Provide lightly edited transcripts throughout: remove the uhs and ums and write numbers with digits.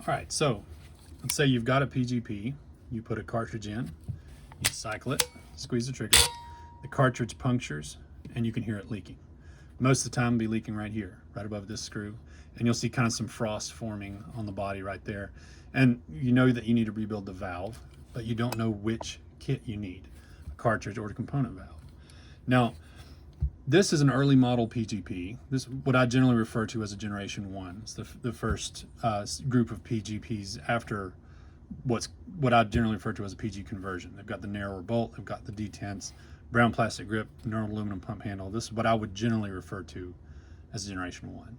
All right, so let's say you've got a PGP, you put a cartridge in, you cycle it, squeeze the trigger, the cartridge punctures, and you can hear it leaking. Most of the time it'll be leaking right here, right above this screw, and you'll see kind of some frost forming on the body right there. And you know that you need to rebuild the valve, but you don't know which kit you need, a cartridge or a component valve. Now, this is an early model PGP. This is what I generally refer to as a generation 1. It's the first group of PGPs after what I generally refer to as a PG conversion. They've got the narrower bolt, they've got the detents, brown plastic grip, normal aluminum pump handle. This is what I would generally refer to as generation 1.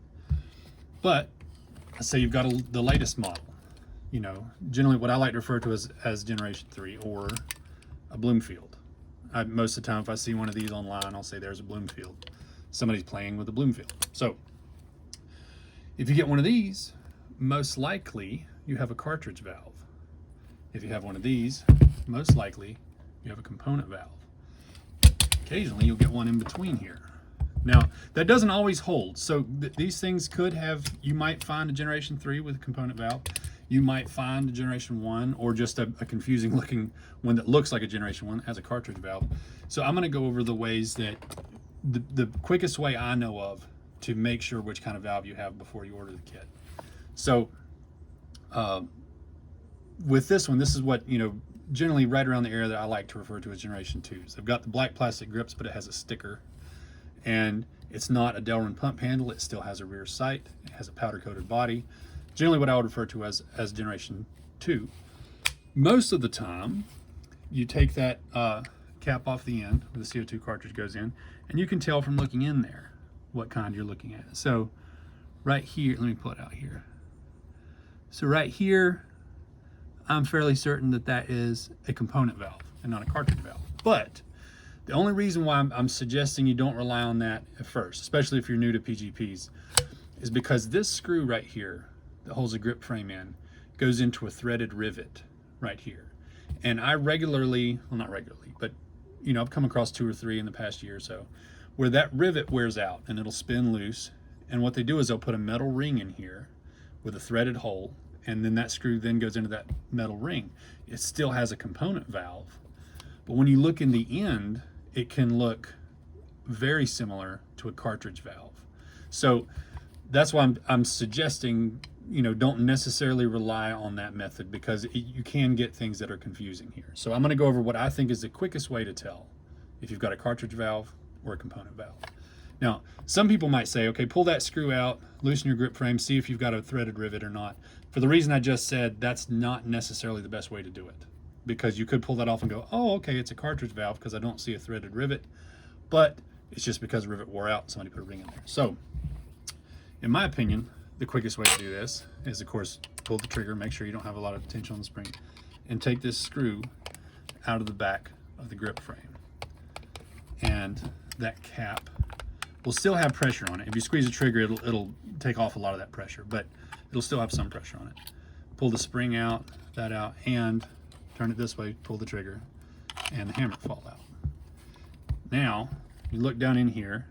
But let's say you've got the latest model. You know, generally what I like to refer to as generation 3 or a Bloomfield. Most of the time, if I see one of these online, I'll say there's a Bloomfield. Somebody's playing with a Bloomfield. So if you get one of these, most likely you have a cartridge valve. If you have one of these, most likely you have a component valve. Occasionally you'll get one in between here. Now, that doesn't always hold. So these things could have, you might find a generation 3 with a component valve. You might find a generation 1 or just a confusing looking one that looks like a generation 1 has a cartridge valve. So I'm going to go over the ways that the quickest way I know of to make sure which kind of valve you have before you order the kit. So with this one, this is what, you know, generally right around the area that I like to refer to as generation 2s. They've got the black plastic grips, but it has a sticker. And it's not a Delrin pump handle. It still has a rear sight. It has a powder coated body. Generally what I would refer to as generation 2. Most of the time, you take that cap off the end where the CO2 cartridge goes in, and you can tell from looking in there what kind you're looking at. So right here, let me pull it out here. So right here, I'm fairly certain that that is a component valve and not a cartridge valve. But the only reason why I'm suggesting you don't rely on that at first, especially if you're new to PGPs, is because this screw right here that holds a grip frame in goes into a threaded rivet right here. And I regularly, well not regularly, but you know, I've come across 2 or 3 in the past year or so, where that rivet wears out and it'll spin loose. And what they do is they'll put a metal ring in here with a threaded hole, and then that screw then goes into that metal ring. It still has a component valve, but when you look in the end, it can look very similar to a cartridge valve. So that's why I'm suggesting, you know, don't necessarily rely on that method, because you can get things that are confusing here. So I'm going to go over what I think is the quickest way to tell if you've got a cartridge valve or a component valve. Now, some people might say, okay, pull that screw out, loosen your grip frame, see if you've got a threaded rivet or not. For the reason I just said, that's not necessarily the best way to do it, because you could pull that off and go, oh, okay, it's a cartridge valve because I don't see a threaded rivet, but it's just because the rivet wore out, somebody put a ring in there. So in my opinion, the quickest way to do this is, of course, pull the trigger, make sure you don't have a lot of tension on the spring, and take this screw out of the back of the grip frame. And that cap will still have pressure on it. If you squeeze the trigger, it'll take off a lot of that pressure, but it'll still have some pressure on it. Pull the spring out, that out, and turn it this way, pull the trigger, and the hammer fall out. Now, you look down in here,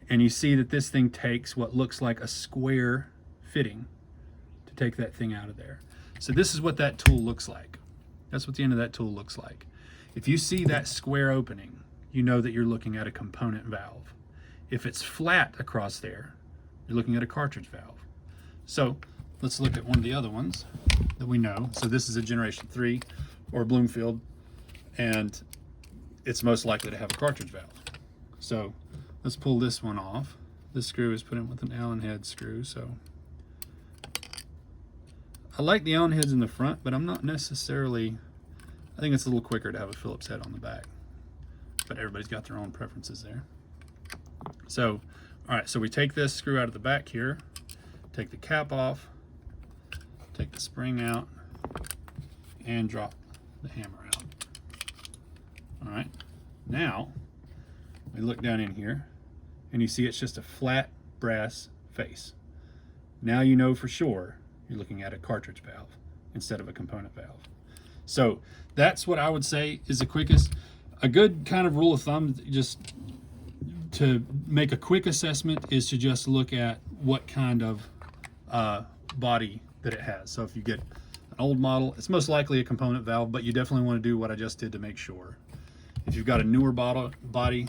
and you see that this thing takes what looks like a square fitting to take that thing out of there. So this is what that tool looks like. That's what the end of that tool looks like. If you see that square opening, you know that you're looking at a component valve. If it's flat across there, you're looking at a cartridge valve. So let's look at one of the other ones that we know. So this is a generation 3 or a Bloomfield, and it's most likely to have a cartridge valve. So let's pull this one off. This screw is put in with an Allen head screw. So I like the Allen heads in the front, but I'm not necessarily, I think it's a little quicker to have a Phillips head on the back, but everybody's got their own preferences there. So, all right, so we take this screw out of the back here, take the cap off, take the spring out, and drop the hammer out. All right, now we look down in here and you see it's just a flat brass face. Now you know for sure you're looking at a cartridge valve instead of a component valve. So that's what I would say is the quickest. A good kind of rule of thumb, just to make a quick assessment, is to just look at what kind of body that it has. So if you get an old model, it's most likely a component valve, but you definitely want to do what I just did to make sure. If you've got a newer body,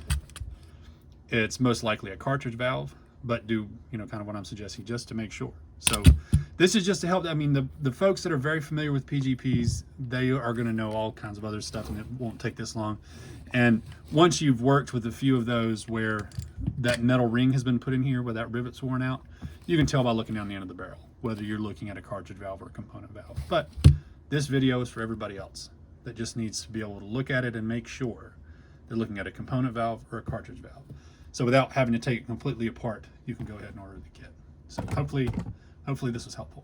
it's most likely a cartridge valve, but do, you know, kind of what I'm suggesting just to make sure. So this is just to help. I mean, the folks that are very familiar with PGPs, they are going to know all kinds of other stuff, and it won't take this long. And once you've worked with a few of those where that metal ring has been put in here, where that rivet's worn out, you can tell by looking down the end of the barrel whether you're looking at a cartridge valve or a component valve. But this video is for everybody else that just needs to be able to look at it and make sure they're looking at a component valve or a cartridge valve. So without having to take it completely apart, you can go ahead and order the kit. So hopefully this was helpful.